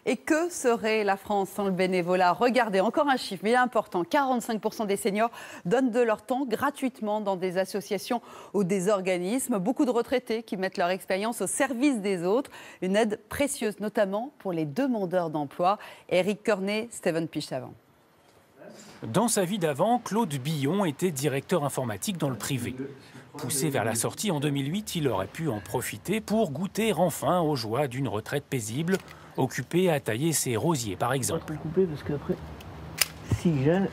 Et que serait la France sans le bénévolat? Regardez, encore un chiffre, mais il est important. 45% des seniors donnent de leur temps gratuitement dans des associations ou des organismes. Beaucoup de retraités qui mettent leur expérience au service des autres. Une aide précieuse, notamment pour les demandeurs d'emploi. Éric Cornet, Steven Pichavant. Dans sa vie d'avant, Claude Billon était directeur informatique dans le privé. Poussé vers la sortie en 2008, il aurait pu en profiter pour goûter enfin aux joies d'une retraite paisible, occupé à tailler ses rosiers par exemple. On peut le couper parce qu'après, s'il gèle.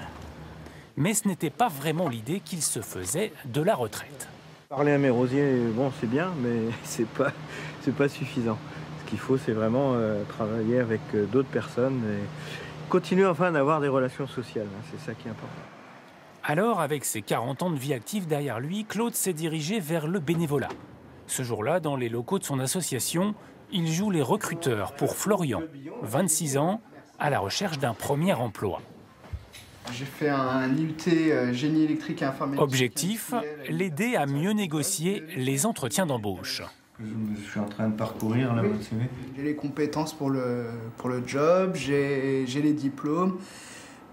Mais ce n'était pas vraiment l'idée qu'il se faisait de la retraite. Parler à mes rosiers, bon, c'est bien, mais c'est pas suffisant. Ce qu'il faut, c'est vraiment travailler avec d'autres personnes et continuer enfin d'avoir des relations sociales. C'est ça qui est important. Alors, avec ses 40 ans de vie active derrière lui, Claude s'est dirigé vers le bénévolat. Ce jour-là, dans les locaux de son association, il joue les recruteurs pour Florian, 26 ans, à la recherche d'un premier emploi. J'ai fait un IUT génie électrique et informatique. Objectif, l'aider à mieux négocier les entretiens d'embauche. Je suis en train de parcourir là, votre CV. J'ai les compétences pour le job, j'ai les diplômes,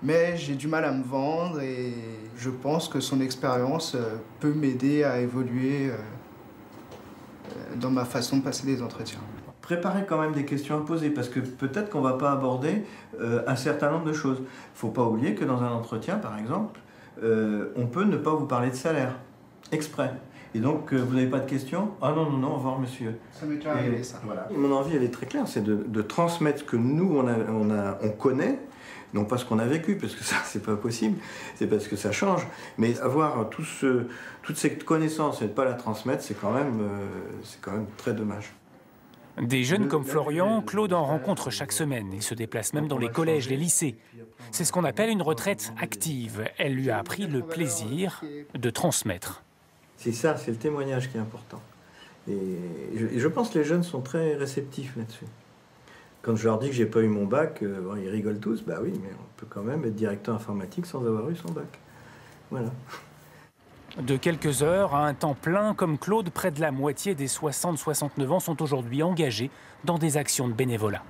mais j'ai du mal à me vendre et je pense que son expérience peut m'aider à évoluer dans ma façon de passer des entretiens. Préparez quand même des questions à poser parce que peut-être qu'on ne va pas aborder un certain nombre de choses. Il ne faut pas oublier que dans un entretien, par exemple, on peut ne pas vous parler de salaire, exprès. Et donc, vous n'avez pas de questions? Ah non, non, non, au revoir, monsieur. Ça m'est déjà arrivé, ça. Voilà. Mon envie, elle est très claire, c'est de transmettre ce que nous, on connaît, non pas ce qu'on a vécu, parce que ça, c'est pas possible, c'est parce que ça change. Mais avoir toute cette connaissance et ne pas la transmettre, c'est quand même très dommage. Des jeunes comme Florian, Claude en rencontre chaque semaine. Il se déplace même dans les collèges, les lycées. C'est ce qu'on appelle une retraite active. Elle lui a appris le plaisir de transmettre. C'est ça, c'est le témoignage qui est important. Et je pense que les jeunes sont très réceptifs là-dessus. Quand je leur dis que j'ai pas eu mon bac, bon, ils rigolent tous. Bah oui, mais on peut quand même être directeur informatique sans avoir eu son bac. Voilà. De quelques heures à un temps plein, comme Claude, près de la moitié des 60-69 ans sont aujourd'hui engagés dans des actions de bénévolat.